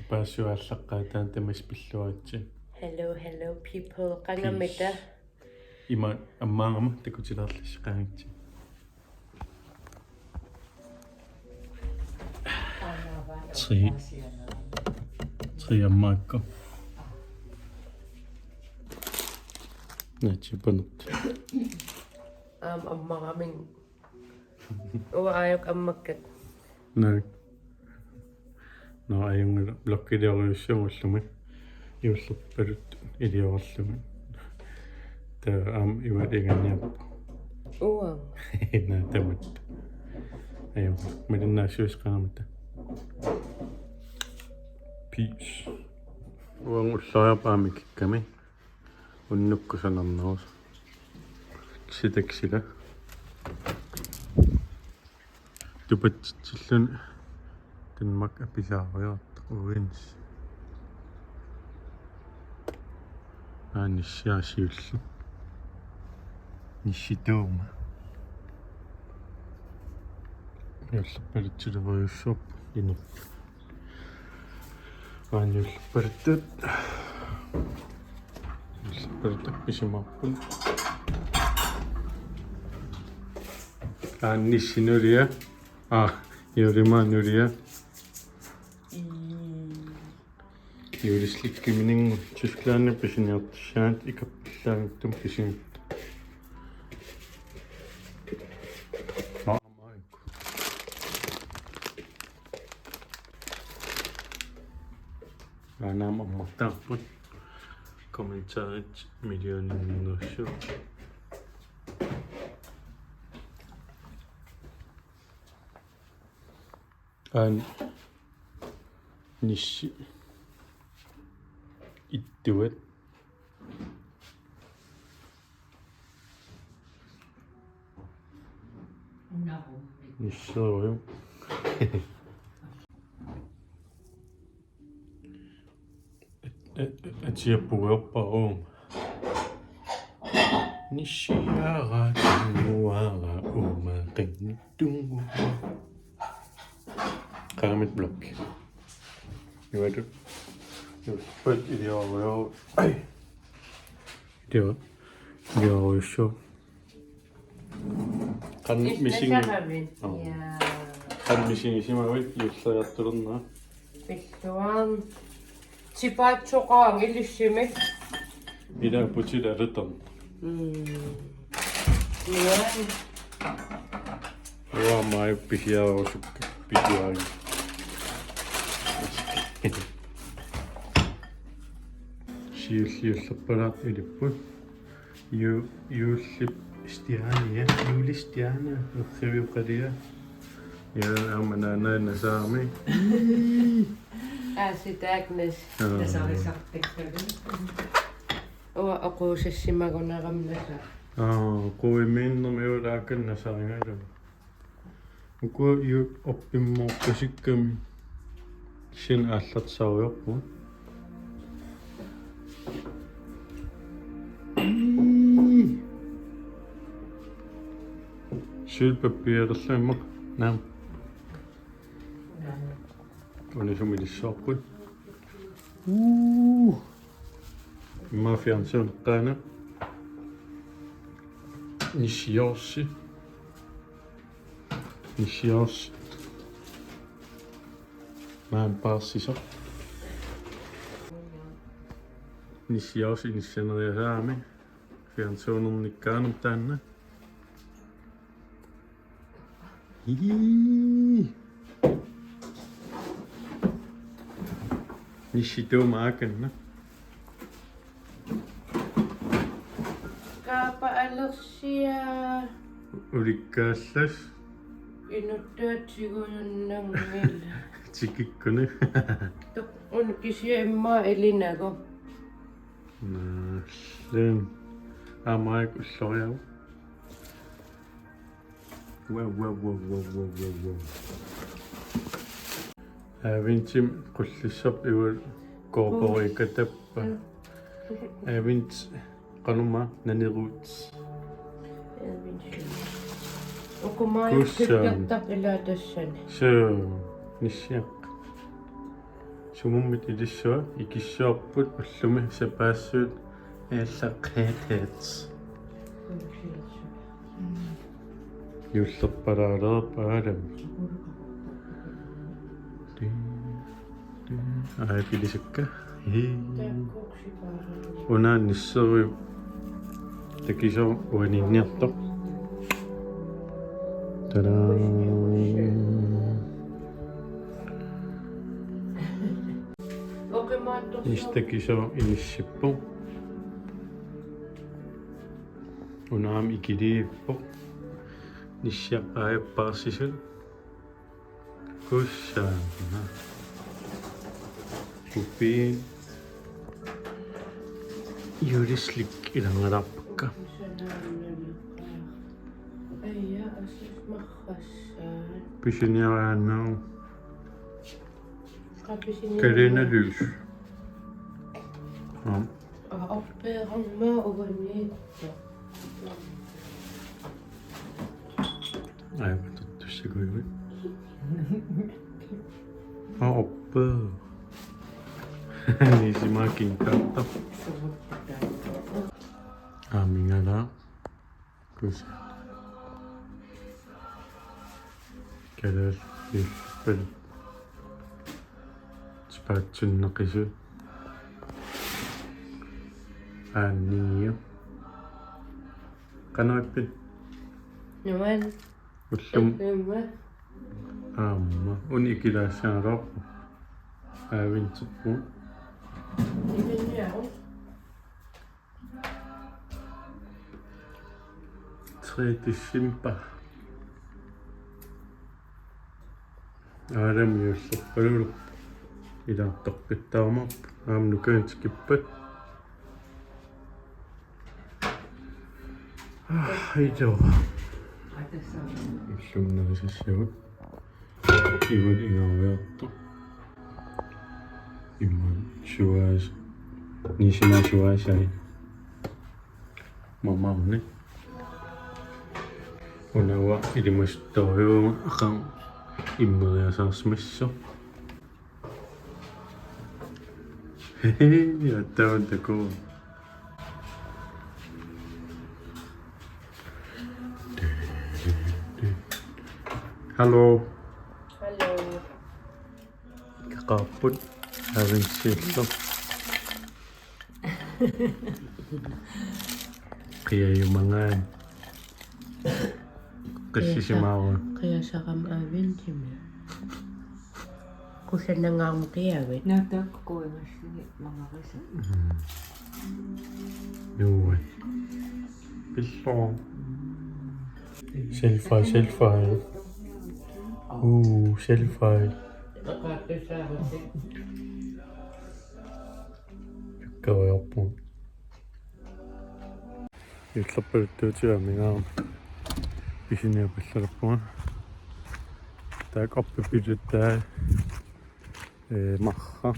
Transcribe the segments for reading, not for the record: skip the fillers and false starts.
sapaassuarmi tamas pilluaritsi. Hello people. Qangamita. Ima ammaangama takutilerlis qaangitsi. Tri ammaakko. Nachipanut. Ammagamin. Ayok ammakkat. No ayungula blokkideriussuullumi iulluppalut iliorallumi ta iwaliganniappa Uang. na tamat ayo malinnaasuus qaamata peace uang ullariarpaami kikkami unnukkusanarnerus sitaksila tupatillun Denmark episaariart uins nissaasiullu nissituuma yullappalutsileruйuссуup inuk yullappaluttut pisimarpun nissinulia yurimanulia Julislikkiminningu Tysklanne pisiniartissaat ikappillaangittum pisinit. Maamaikku. Naam ammartaarput kommentaarit miljooninnersuut. Nissi ittuat nisseeriu atiappugeorparuum nissiaara tunguara uumaqinnuttungua qaamit blok iwatu But ideal ideal kan missing simawit yussajatturunna Pilluan tipaatsoqaang ilissimi ila putila rutan wa mai pisiaarusukka pisiaari Siullapparat ilipput juullip stiania juulistiana urriuqalia ja amanaana saami Asitaagnas nasaarisartakkagun uwa aquusassimagunaramnasa quimiinnermi ulaakanna saangala uku ju oppimmoorpasikkami sin aallarsaariorpu Sylpapirerlammaq naam unisumilissaaqqut imma fiansuuneqqaana nissiorsi maan paassisaq nissiorsi nissaneriasaami fiansuunernikkaanum taanna Nissituuma akanna kaapa alersia ulikkaallas inuttaatsiguyunnangmil tikikkuni un kisia immaa elinago naallan amaik ulloriagu wow Avintim qullissap iwal korporikatappa avint qanuma naniruut ukumaayuk piljartaq ilaatassan so nissiaq Sumummit ilissua ikissuarput ullumi sapaassuut aalлаққаатаат юллерпалаалерпаалам пилисакка унаанниссерui такисо уанинниарто тадаа истакисо иниссиппу унаам икилииппо ниссиаққааппаарсисут куссаана купи юрислик илангаларпакка айя асис маххассаа писиниарааннау қаписиниа калиналуус опперамма уганиитто туссакуйгут оппе нисимакинтарта амингала кус кадал бил спатсуннеқису аннио канаппит нуан уллум нума аама уникилаассаараппу аавинтиппу ивэнниаро третисимпа аарамиуллерпалулу илаартарпиттаамарпу аам нукаантикиппат хайдоо иллумнерисассагут ивут ингаариарту имман шуаас нисима шуаасай мамарни унава илимастторюума ақан иммериасаарсмассо яттаун тако Hallo. Hallo. Kakapun. Having silso. Kaya yung mga kasi si Mawa. Kaya sa kam-avin simi. Kusa na nga ang kiyawit. Natakko na siya mga kasi. Yun. Pilso. Selfie. Selfie. Pekkaajapun. Иллерпалуттуутиамигаа писиниапаллалерпуга таак оппипилуттаа марра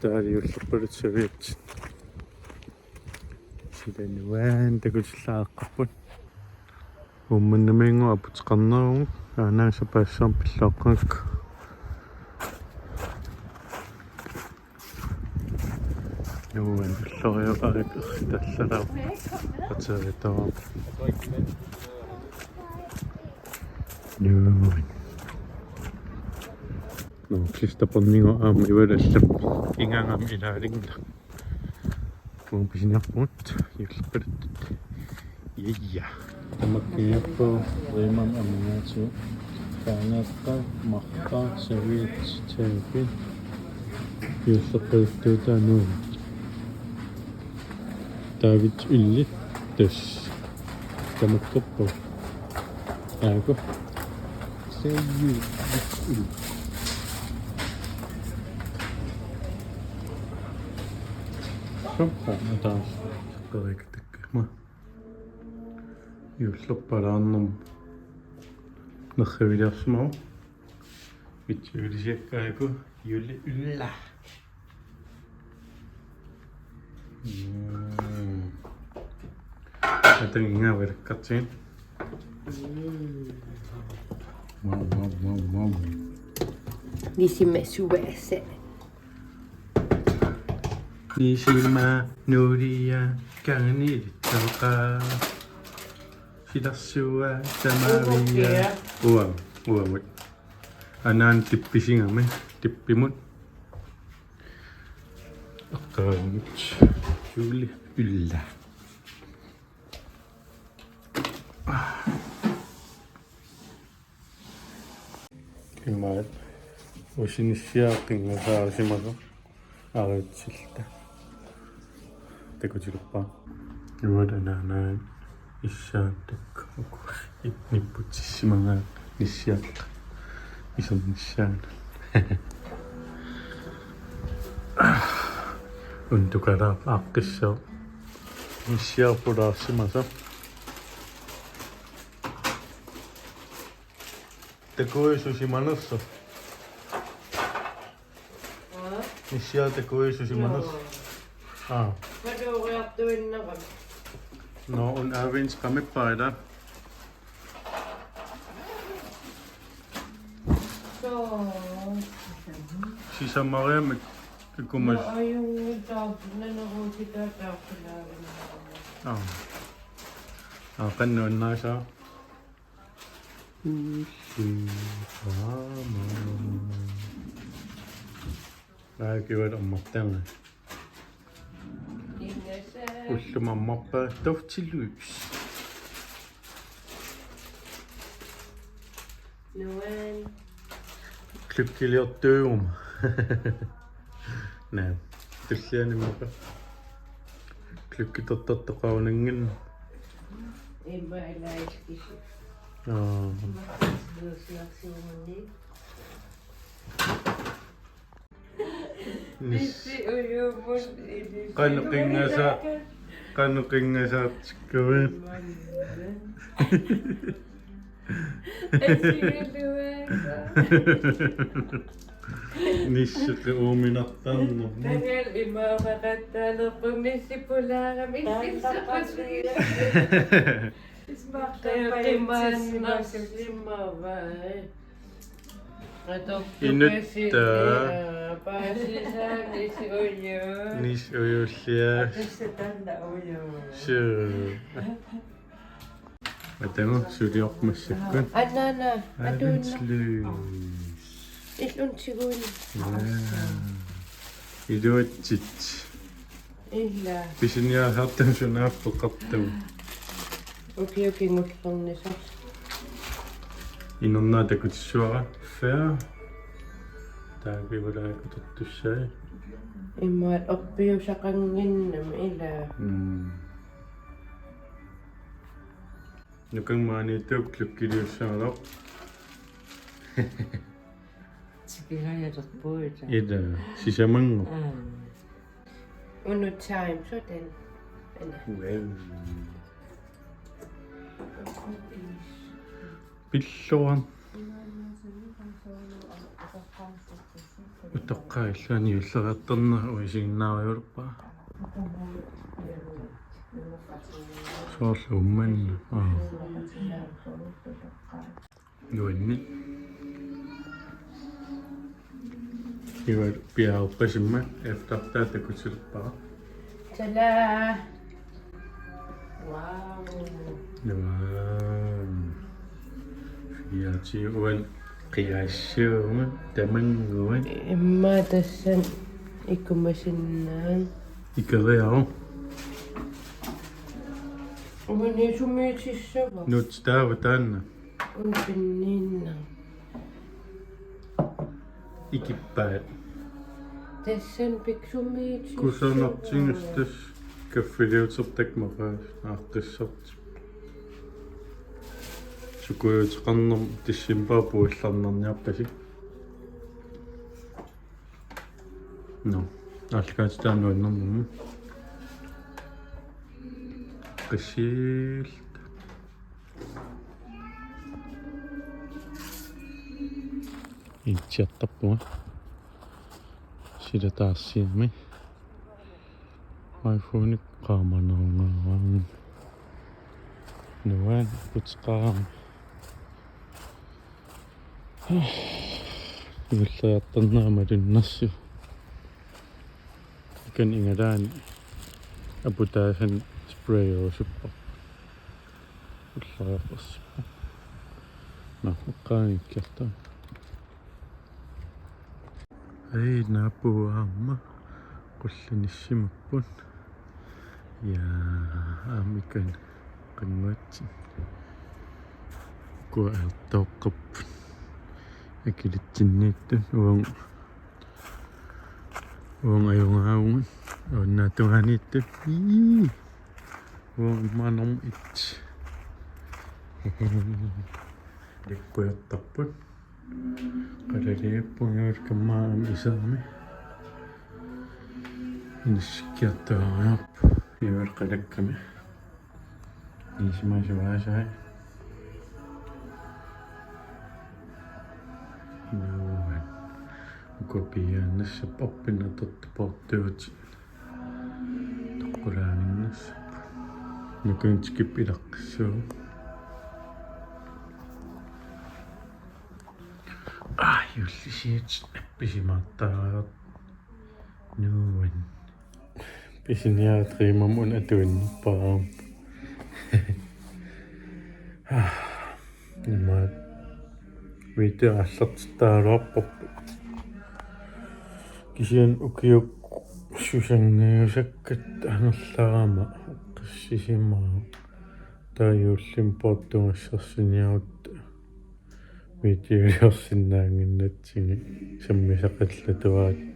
таалиуллерпалутсавиат сидануан такутиллааққарпут умманнамингуа апутеқарнеру анааса паассаам пиллааққакка юуан пиллориоқарик таллалаа атсаавитаа юуан но кристапонниго аама ивалаллап ингангам илаалингла мун писиниарпут юллерпалуттут яйя тамаккиаппо реман аминаатсу таангааққа марқа савиит таапи юллерпалуттуутаануу David Ylli tøs tamakkappo aago se Ylli Soppa taas korrektekma юллерпалаарнэрм нерривилиарсмау витсуилисиаккааку юли улла это ингавэркатсин вау Nisimme suvesse. Nisima nuria kanilitoka. Silassua tamaria. Uwa. Anan tippisingame. Tippimut. Akkaanut. Juuli yllä. Kimaat. Usinisiaqinga saasimaga aritsilta. Tekutiluppaa. Juodanaan issaantakka nipputsissimangaa nissiaqqa. Ison nissaan. Untukara aaqqissao. Nissiarpulaarsimasa. Tekoisusimanassa. Nissiaa tekoisusimanassa. Vad då rör du innan? No, on ävins kamepaida. Så. Sisamariam kumas. Jag ju idag när jag tittar där på där. Kan on nasa. Räägivad ommattanne. Ullumamappa toftilus. Noen. Klykkilijat døum. Näin. Tälliäni mappa. Klykkitottaqauningin. Ei mä eläiskisi. Kannuqingasaatsikkavat. Nisseqi uuminartaarna. Tangal imaaqaqattaalerpu missipulaara mississaqasviila. Nis ujullia. Atango suliormassakkan. Anna, Adunna. Illuntsiguun. Iluatsit. Illa. Pisiniaartartam sunaappeqartum. Okei, ngullernisar. Innernaatakutissuara fair. Taakivulaakututtussai. Immaat oppiusaqanginnam ila. Nukangmaani tuuklukkiluussaarloq. Tikirajatorpuita. Ida sisamangu. Unu time sådan. Wow. Pilluan. Utoqqaillani ullerattarna uisignaariulpa. Soorlu ummanna. Nuanni. Ivar piauppasimme efter taatakutilpaa. Tada! Wow. Fiati uan qiaassuuma tamanguan Imma tassan ikkumasinnaan. ikeriaru Uni sumiitsissava. nut taava taanna Unpinninna. ikippaat Tassan piksumiitsissava. kusanertinustas kaffiliutertakmaqaas aartissart sukuyuteqarnerm tissimpaa puullarnerniarpasik no алкаатаануаннэрму qisiil itsiartarpua silataarsiami iPhone qaamanerungaaraami nuan putseqaarami Iullaartarnerama tunnarsu. Kan ingalaani aputaasan sprayousuppa. Ullaaqassuppa. Qaangikkirtaa. Ai naapuaamma qullinissimapпун. Amikan qannuatsi. Kuaertoqqapput. Akilitsinniittun uang ayungaagun onnatunganiittun. Uang manom itch. Likkuertarput. Qalaliippungiulkammaam isaami. Nissikkiartuariarpu. Iual qalakkami. Nismaasuaasai. Nuan. Ukopiaannassap oppinnatortuportuuti. Toqqulaanginnassap. Nukuntikip ilaqqissuu. Jullisiit appisimaartaarat. Nuan. Pisiniaatriimamun atuinnerparaam. Nimaat viiteallartitaaluarporput. Kisian ukiuk susangiusakkat anerlarama qississimaa taajullim portungassarсиниарутта viitiuliorsinnaanginnatsingi sammisaqallatuaat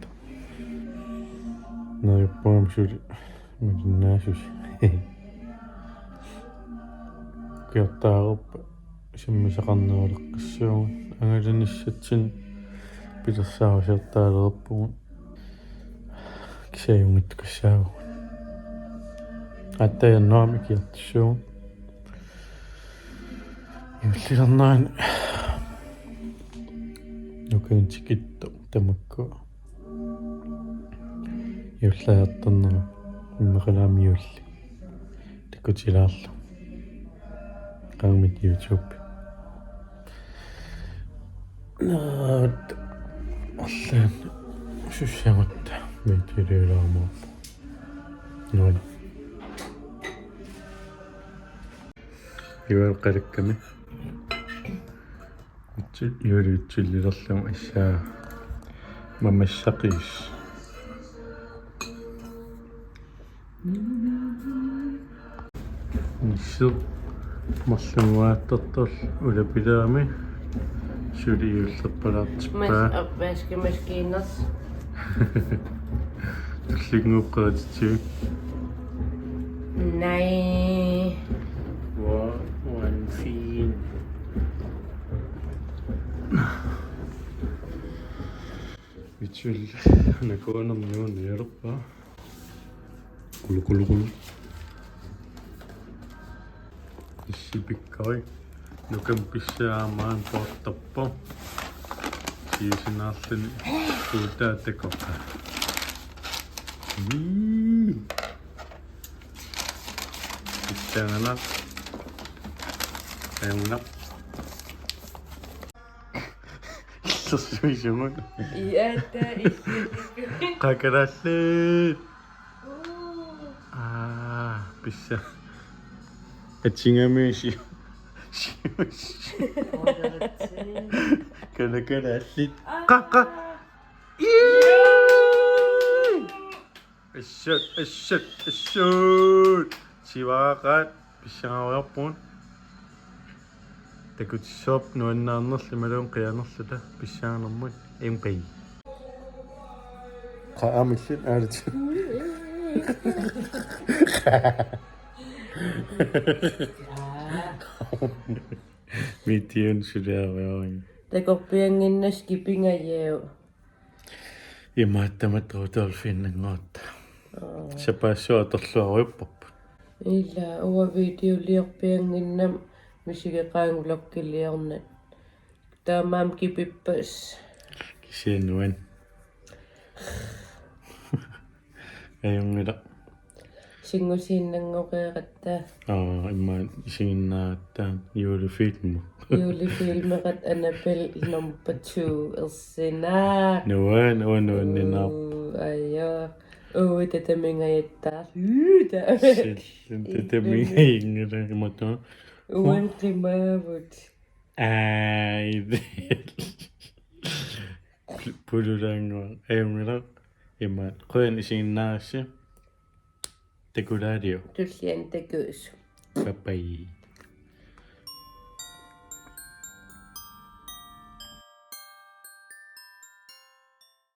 naippuam suli malinnaasusi kiartaarupa sammisaqarneruleqqissuugun angalanissatsin pilersaarusiartaaleruppugun kisayungit kassaagugun attayannuami kiartissuugun юллилернаани нукаинтикитто тамаккуа юллаяртарнера иммақалаами юлли таккутилаарлу qaamit YouTube наат аллаан суссаматта митилиулаармааппу нуан юал қалакками юлиутсиллилерлума иссаа мамассақис ниссу марлугуааттартор улапилаами сулиуллерпалаартиппаа Maskинерс. tullinguuqqaatitsi Nej. One fin. Vitul nakuanarnuun yarpaa. Kulu. Issipikkari. Nukan pissaamaan portappo. Siisinaarlani uutaattakorpa. Pissaangalaq. Ayungnaq. Sussuisumun. Iätä Qakalaalleet. Pissa. Atsingamisi. Kalaallit. Qaqa. Assut. Sivaaqaat pissangariarpun. Takutissop nuannaarnerli maluun qianerluta pissaangermut impai. Qaamillit aalat. Mitiun sudaariarin. Takorpianginnas kipingajeu. Imaattamat ruutorfinnanguatta. Sapaassuartorluaruipparput. Illa uwa videoliorpianginnam misigeqaangulokkiliarnat. Taamaam kipippas. Kisianuan. Ayungila. singusiinnangoqeeqatta imma isinginnaattaan julefilm julefilmeqat Annabel number 2 ersinaa nuanninaa ayo tatamingayattaa tatamingayingilaamattu uan qimaavut pululaangua aimila imma quen isinginnaassi takulario tullian takuusu papai